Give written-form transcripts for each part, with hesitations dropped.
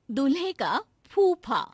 दूल्हे का फूफा।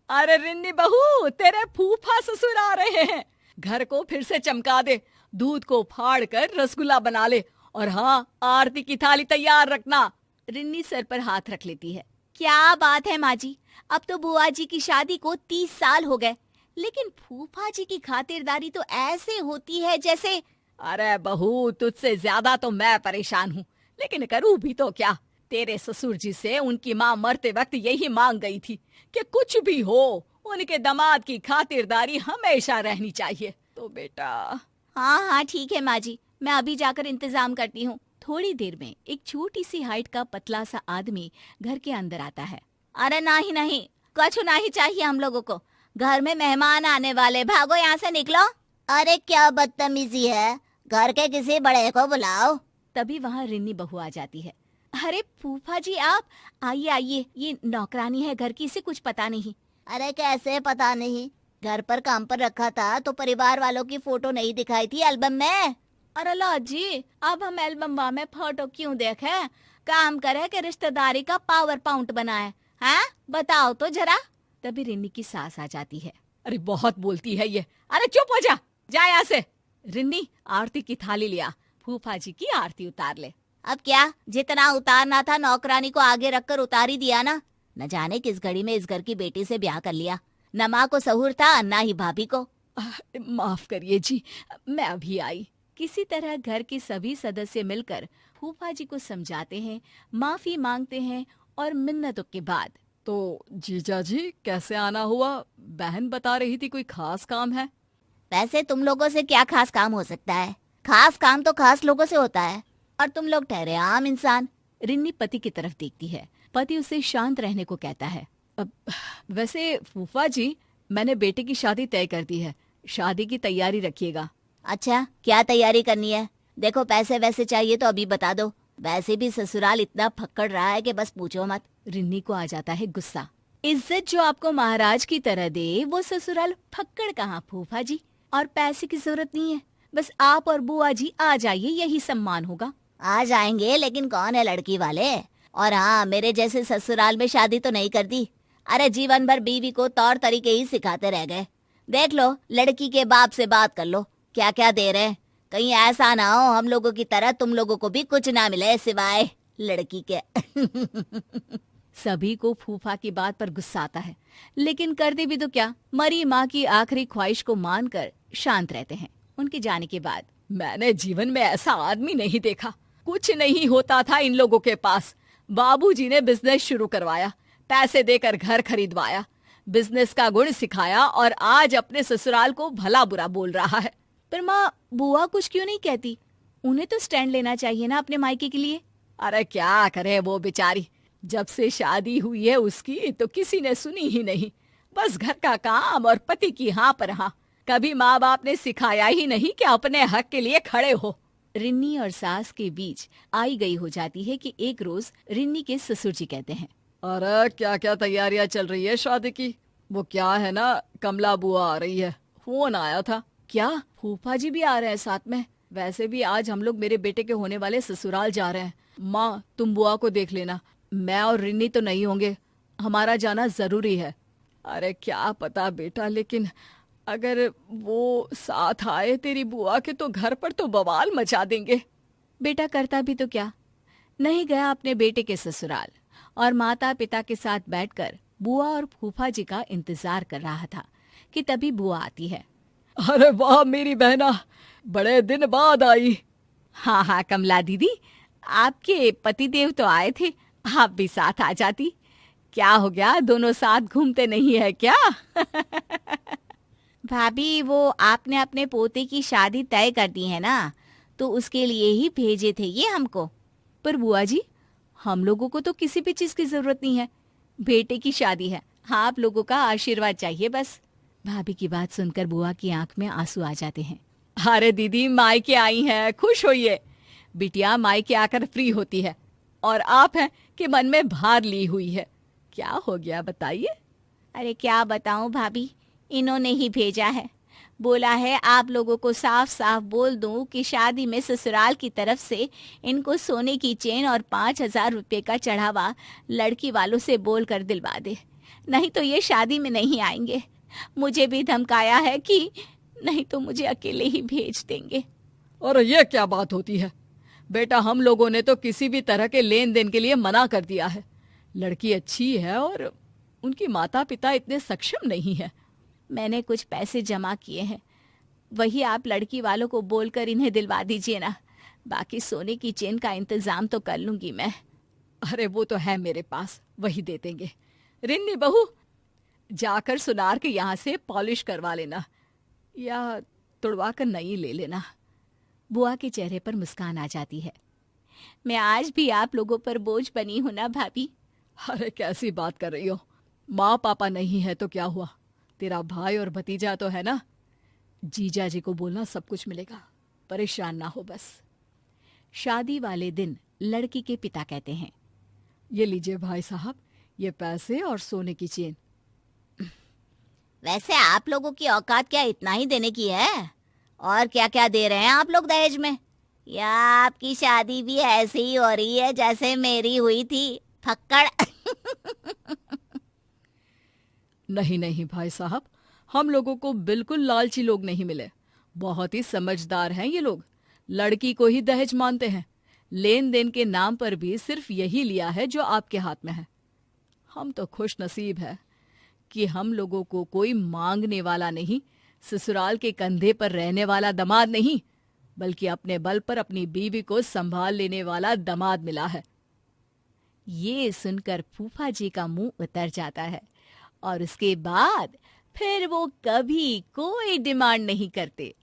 अरे रिन्नी बहू, तेरे फूफा ससुर आ रहे हैं। घर को फिर से चमका दे, दूध को फाड़ कर रसगुल्ला बना ले, और हाँ, आरती की थाली तैयार रखना। रिन्नी सर पर हाथ रख लेती है। क्या बात है माँ जी, अब तो बुआ जी की शादी को 30 साल हो गए, लेकिन फूफा जी की खातिरदारी तो ऐसे होती है जैसे। अरे बहू, तुझसे ज्यादा तो मैं परेशान हूँ, लेकिन करूँ भी तो क्या। तेरे ससुर जी से उनकी माँ मरते वक्त यही मांग गई थी कि कुछ भी हो, उनके दामाद की खातिरदारी हमेशा रहनी चाहिए। तो बेटा। हाँ हाँ ठीक है माँ जी, मैं अभी जाकर इंतजाम करती हूँ। थोड़ी देर में एक छोटी सी हाइट का पतला सा आदमी घर के अंदर आता है। अरे नहीं नहीं, कुछ नहीं चाहिए हम लोगों को, घर में मेहमान आने वाले, भागो यहाँ से निकलो। अरे क्या बदतमीजी है, घर के किसी बड़े को बुलाओ। तभी वहाँ रिन्नी बहू आ जाती है। अरे फूफा जी आप, आइए आइए, ये नौकरानी है घर की, इसे कुछ पता नहीं। अरे कैसे पता नहीं, घर पर काम पर रखा था तो परिवार वालों की फोटो नहीं दिखाई थी एल्बम में। अरे ला जी, अब हम एल्बम में फोटो क्यों देखे, काम करे कि रिश्तेदारी का पावर पॉइंट बनाए, हैं? बताओ तो जरा। तभी रिन्नी की सास आ जाती है। अरे बहुत बोलती है ये, अरे चुप हो जा, जा यहाँ से। रिन्नी, आरती की थाली लिया, फूफा जी की आरती उतार ले। अब क्या, जितना उतारना था नौकरानी को आगे रखकर उतार ही दिया ना। न जाने किस घड़ी में इस घर की बेटी से ब्याह कर लिया, न माँ को सहूर था न ही भाभी को। माफ करिए जी, मैं अभी आई। किसी तरह घर के सभी सदस्य मिलकर फूफा जी को समझाते हैं, माफी मांगते हैं, और मिन्नतों के बाद। तो जीजा जी कैसे आना हुआ, बहन बता रही थी कोई खास काम है। वैसे तुम लोगों से क्या खास काम हो सकता है, खास काम तो खास लोगों से होता है, और तुम लोग ठहरे आम इंसान। रिन्नी पति की तरफ देखती है। पति उसे शांत रहने को कहता है। अब वैसे फूफा जी, मैंने बेटे की शादी तय कर दी है, शादी की तैयारी रखिएगा। अच्छा, क्या तैयारी करनी है? देखो पैसे वैसे चाहिए तो अभी बता दो, वैसे भी ससुराल इतना फक्कड़ रहा है कि बस पूछो मत। रिन्नी को आ जाता है गुस्सा। इज्जत जो आपको महाराज की तरह दे, वो ससुराल फक्कड़ कहाँ फूफा जी, और पैसे की जरूरत नहीं है, बस आप और बुआ जी आ जाइए, यही सम्मान होगा। आ जाएंगे, लेकिन कौन है लड़की वाले? और हाँ, मेरे जैसे ससुराल में शादी तो नहीं कर दी। अरे जीवन भर बीवी को तौर तरीके ही सिखाते रह गए। देख लो, लड़की के बाप से बात कर लो, क्या क्या दे रहे हैं। कहीं ऐसा ना हो हम लोगों की तरह तुम लोगों को भी कुछ ना मिले सिवाय लड़की के। सभी को फूफा की बात पर गुस्सा आता है, लेकिन करते भी तो क्या, मरी माँ की आखिरी ख्वाहिश को मानकर शांत रहते हैं। उनके जाने के बाद मैंने जीवन में ऐसा आदमी नहीं देखा, कुछ नहीं होता था इन लोगों के पास। बाबूजी ने बिजनेस शुरू करवाया, पैसे देकर घर खरीदवाया, बिजनेस का गुण सिखाया, और आज अपने ससुराल को भला बुरा बोल रहा है। पर माँ, बुआ कुछ क्यों नहीं कहती? उन्हें तो स्टैंड लेना चाहिए ना अपने मायके के लिए। अरे क्या करे वो बेचारी, जब से शादी हुई है उसकी तो किसी ने सुनी ही नहीं, बस घर का काम और पति की हाँ पर हाँ। कभी माँ बाप ने सिखाया ही नहीं कि अपने हक के लिए खड़े हो। रिन्नी और सास के बीच आई गई हो जाती है कि एक रोज रिन्नी के ससुर जी कहते हैं, अरे क्या क्या तैयारियां चल रही है शादी की, वो क्या है ना, कमला बुआ आ रही है, फोन आया था। क्या फूफा जी भी आ रहे हैं साथ में? वैसे भी आज हम लोग मेरे बेटे के होने वाले ससुराल जा रहे हैं। माँ, तुम बुआ को देख लेना, मैं और रिन्नी तो नहीं होंगे, हमारा जाना जरूरी है। अरे क्या पता बेटा, लेकिन अगर वो साथ आए तेरी बुआ के तो घर पर तो बवाल मचा देंगे। बेटा करता भी तो क्या, नहीं गया अपने बेटे के ससुराल, और माता पिता के साथ बैठकर बुआ और फूफा जी का इंतजार कर रहा था कि तभी बुआ आती है। अरे वाह मेरी बहना, बड़े दिन बाद आई। हाँ हाँ कमला दीदी, आपके पतिदेव तो आए थे, आप भी साथ आ जाती। क्या हो गया, दोनों साथ घूमते नहीं है क्या? भाभी, वो आपने अपने पोते की शादी तय कर दी है ना, तो उसके लिए ही भेजे थे ये हमको। पर बुआ जी, हम लोगों को तो किसी भी चीज की जरूरत नहीं है, बेटे की शादी है, हाँ आप लोगों का आशीर्वाद चाहिए बस। भाभी की बात सुनकर बुआ की आंख में आंसू आ जाते हैं। अरे दीदी, मायके आई हैं, खुश होइए। बिटिया मायके आकर फ्री होती है, और आप हैं कि मन में भार ली हुई है। क्या हो गया बताइए? अरे क्या बताऊं भाभी, इन्होंने ही भेजा है। बोला है आप लोगों को साफ साफ बोल दूं कि शादी में ससुराल की तरफ से इनको सोने की चेन और 5,000 रुपये का चढ़ावा लड़की वालों से बोल कर दिलवा दे, नहीं तो ये शादी में नहीं आएंगे। मुझे भी धमकाया है कि नहीं तो मुझे अकेले ही भेज देंगे। और ये क्या बात होती है बेटा, हम लोगों ने तो किसी भी तरह के लेन देन के लिए मना कर दिया है। लड़की अच्छी है और उनकी माता पिता इतने सक्षम नहीं है। मैंने कुछ पैसे जमा किए हैं, वही आप लड़की वालों को बोलकर इन्हें दिलवा दीजिए ना। बाकी सोने की चेन का इंतजाम तो कर लूंगी मैं। अरे वो तो है मेरे पास, वही दे देंगे। रिन्नी बहू, जाकर सुनार के यहाँ से पॉलिश करवा लेना या तुड़वा कर नई ले लेना। बुआ के चेहरे पर मुस्कान आ जाती है। मैं आज भी आप लोगों पर बोझ बनी हूं ना भाभी। अरे कैसी बात कर रही हो, माँ पापा नहीं है तो क्या हुआ, तेरा भाई और भतीजा तो है ना। जीजा जी को बोलना सब कुछ मिलेगा, परेशान ना हो बस। शादी वाले दिन लड़की के पिता कहते हैं, ये लीजिए भाई साहब, ये पैसे और सोने की चेन। वैसे आप लोगों की औकात क्या इतना ही देने की है? और क्या क्या दे रहे हैं आप लोग दहेज में? या आपकी शादी भी ऐसे ही हो रही है जैसे मेरी हुई थी, फक्कड़? नहीं नहीं भाई साहब, हम लोगों को बिल्कुल लालची लोग नहीं मिले। बहुत ही समझदार हैं ये लोग, लड़की को ही दहेज मानते हैं। लेन देन के नाम पर भी सिर्फ यही लिया है जो आपके हाथ में है। हम तो खुश नसीब है कि हम लोगों को कोई मांगने वाला नहीं, ससुराल के कंधे पर रहने वाला दामाद नहीं, बल्कि अपने बल पर अपनी बीवी को संभाल लेने वाला दामाद मिला है। ये सुनकर फूफा जी का मुंह उतर जाता है और उसके बाद फिर वो कभी कोई डिमांड नहीं करते